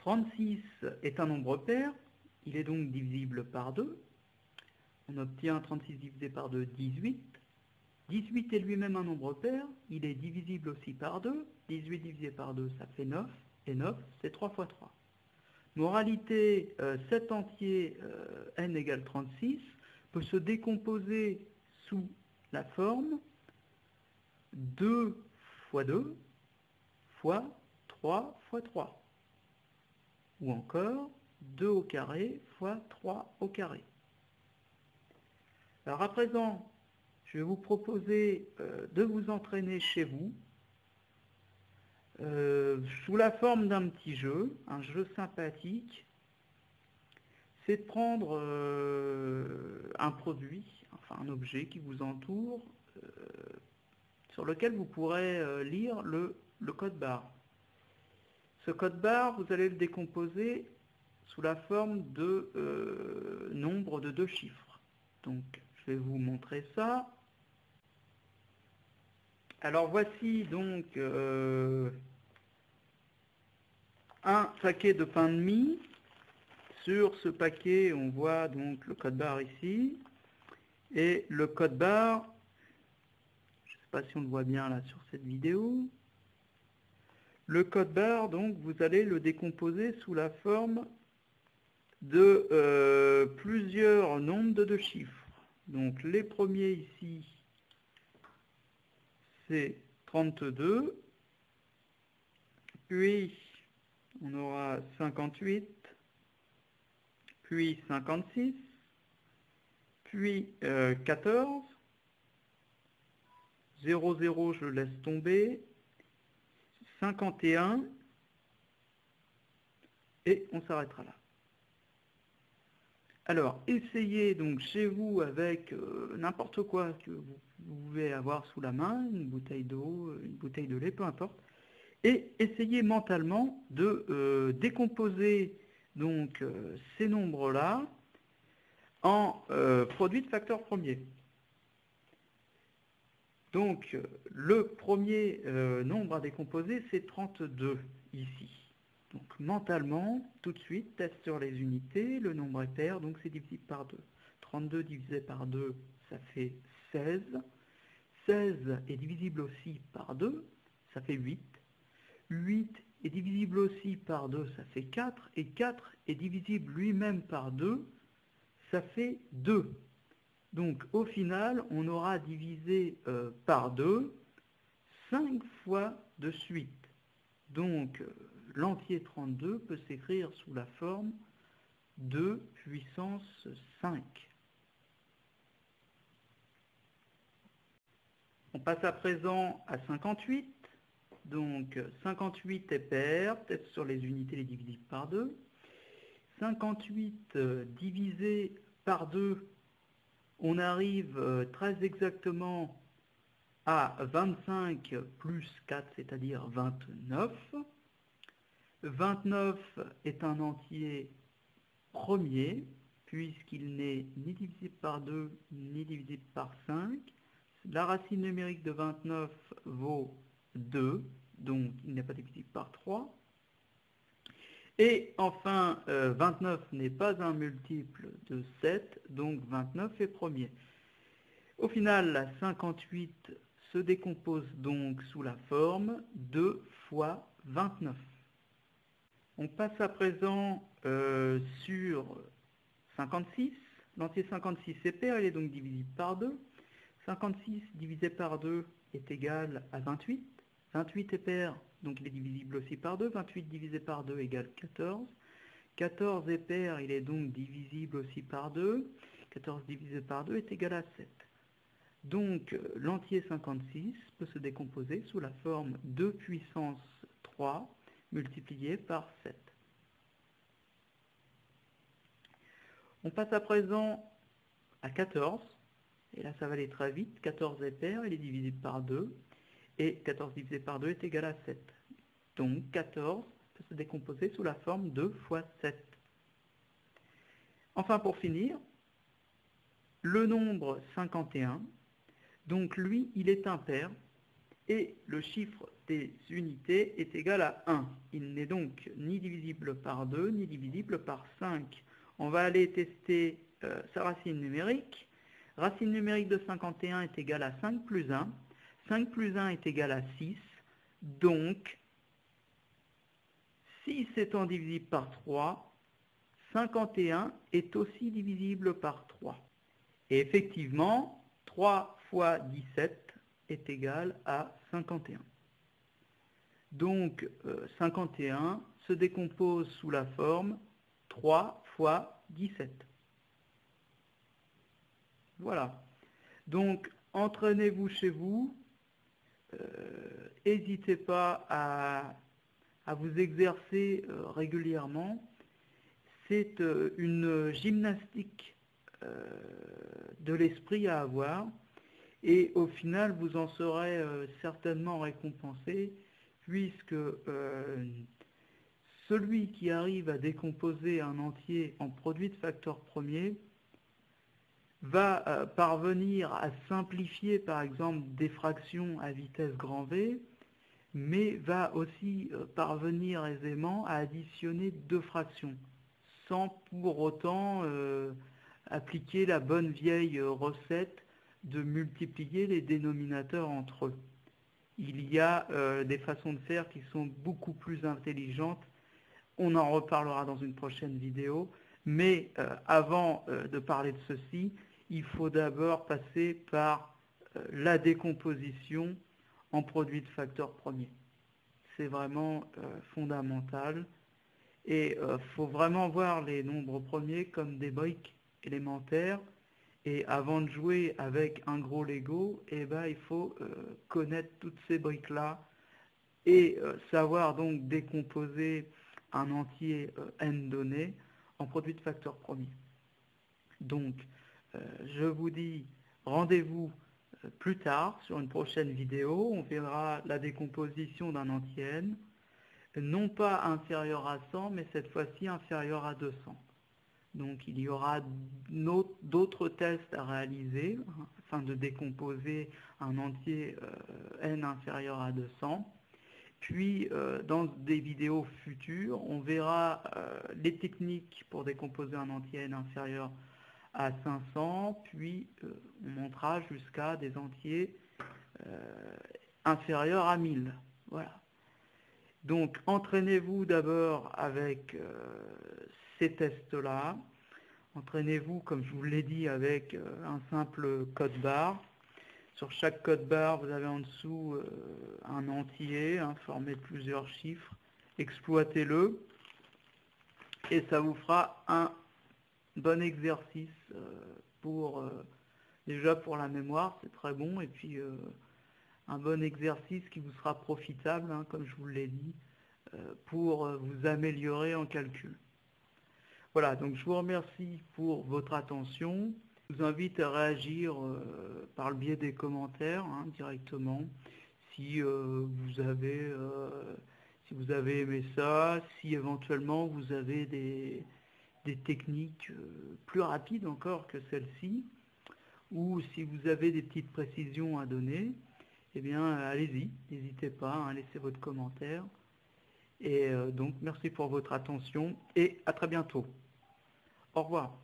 36 est un nombre pair, il est donc divisible par 2. On obtient 36 divisé par 2, 18. 18 est lui-même un nombre pair, il est divisible aussi par 2. 18 divisé par 2, ça fait 9. Et 9, c'est 3 fois 3. Moralité, 7 entier n égale 36 peut se décomposer sous la forme 2 fois 2 fois 3 fois 3. Ou encore 2 au carré fois 3 au carré. Alors à présent, je vais vous proposer de vous entraîner chez vous sous la forme d'un petit jeu, un jeu sympathique. C'est de prendre un produit, enfin un objet qui vous entoure, sur lequel vous pourrez lire le code barre. Ce code barre, vous allez le décomposer sous la forme de nombre de 2 chiffres. Donc, je vais vous montrer ça. Alors, voici donc un paquet de pain de mie. Sur ce paquet, on voit donc le code barre ici. Et le code barre, je ne sais pas si on le voit bien là sur cette vidéo. Le code barre, donc, vous allez le décomposer sous la forme de plusieurs nombres de 2 chiffres. Donc les premiers ici, c'est 32, puis on aura 58, puis 56, puis 14, 0, 0, je le laisse tomber, 51, et on s'arrêtera là. Alors, essayez donc chez vous avec n'importe quoi que vous pouvez avoir sous la main, une bouteille d'eau, une bouteille de lait, peu importe, et essayez mentalement de décomposer donc ces nombres-là en produits de facteurs premiers. Donc, le premier nombre à décomposer, c'est 32 ici. Donc mentalement, tout de suite, test sur les unités, le nombre est pair, donc c'est divisible par 2. 32 divisé par 2, ça fait 16. 16 est divisible aussi par 2, ça fait 8. 8 est divisible aussi par 2, ça fait 4. Et 4 est divisible lui-même par 2, ça fait 2. Donc au final, on aura divisé par 2 5 fois de suite. Donc l'entier 32 peut s'écrire sous la forme 2 puissance 5. On passe à présent à 58. Donc 58 est pair, peut-être sur les unités les divisibles par 2. 58 divisé par 2, on arrive très exactement à 25 plus 4, c'est-à-dire 29. 29 est un entier premier, puisqu'il n'est ni divisible par 2, ni divisible par 5. La racine numérique de 29 vaut 2, donc il n'est pas divisible par 3. Et enfin, 29 n'est pas un multiple de 7, donc 29 est premier. Au final, la 58 se décompose donc sous la forme 2 fois 29. On passe à présent sur 56. L'entier 56 est pair, il est donc divisible par 2. 56 divisé par 2 est égal à 28. 28 est pair, donc il est divisible aussi par 2. 28 divisé par 2 égale 14. 14 est pair, il est donc divisible aussi par 2. 14 divisé par 2 est égal à 7. Donc l'entier 56 peut se décomposer sous la forme 2 puissance 3 multiplié par 7. On passe à présent à 14, et là ça va aller très vite. 14 est pair, il est divisible par 2, et 14 divisé par 2 est égal à 7. Donc 14 peut se décomposer sous la forme 2 fois 7. Enfin pour finir, le nombre 51, donc lui il est impair, et le chiffre des unités est égal à 1. Il n'est donc ni divisible par 2, ni divisible par 5. On va aller tester sa racine numérique. Racine numérique de 51 est égale à 5 plus 1. 5 plus 1 est égal à 6. Donc, 6 étant divisible par 3, 51 est aussi divisible par 3. Et effectivement, 3 fois 17 est égal à 51. Donc, 51 se décompose sous la forme 3 fois 17. Voilà. Donc, entraînez-vous chez vous. N'hésitez pas à vous exercer régulièrement. C'est une gymnastique de l'esprit à avoir. Et au final, vous en serez certainement récompensé, puisque celui qui arrive à décomposer un entier en produit de facteurs premiers va parvenir à simplifier, par exemple, des fractions à vitesse grand V, mais va aussi parvenir aisément à additionner deux fractions, sans pour autant appliquer la bonne vieille recette de multiplier les dénominateurs entre eux. Il y a des façons de faire qui sont beaucoup plus intelligentes. On en reparlera dans une prochaine vidéo. Mais avant de parler de ceci, il faut d'abord passer par la décomposition en produits de facteurs premiers. C'est vraiment fondamental. Et il faut vraiment voir les nombres premiers comme des briques élémentaires. Et avant de jouer avec un gros Lego, il faut connaître toutes ces briques-là et savoir donc décomposer un entier n donné en produit de facteurs premiers. Donc, je vous dis rendez-vous plus tard sur une prochaine vidéo. On verra la décomposition d'un entier n, non pas inférieur à 100, mais cette fois-ci inférieur à 200. Donc il y aura d'autres tests à réaliser afin de décomposer un entier n inférieur à 200. Puis dans des vidéos futures, on verra les techniques pour décomposer un entier n inférieur à 500, puis on montera jusqu'à des entiers inférieurs à 1000. Voilà. Donc, entraînez-vous d'abord avec ces tests-là. Entraînez-vous, comme je vous l'ai dit, avec un simple code barre. Sur chaque code barre, vous avez en dessous un entier formé de plusieurs chiffres. Exploitez-le et ça vous fera un bon exercice déjà pour la mémoire, c'est très bon, et puis un bon exercice qui vous sera profitable, comme je vous l'ai dit, pour vous améliorer en calcul. Voilà, donc je vous remercie pour votre attention. Je vous invite à réagir par le biais des commentaires directement si vous avez aimé ça, si éventuellement vous avez des techniques plus rapides encore que celle-ci, ou si vous avez des petites précisions à donner, eh bien allez-y, n'hésitez pas, laissez votre commentaire. Et donc merci pour votre attention et à très bientôt. Au revoir.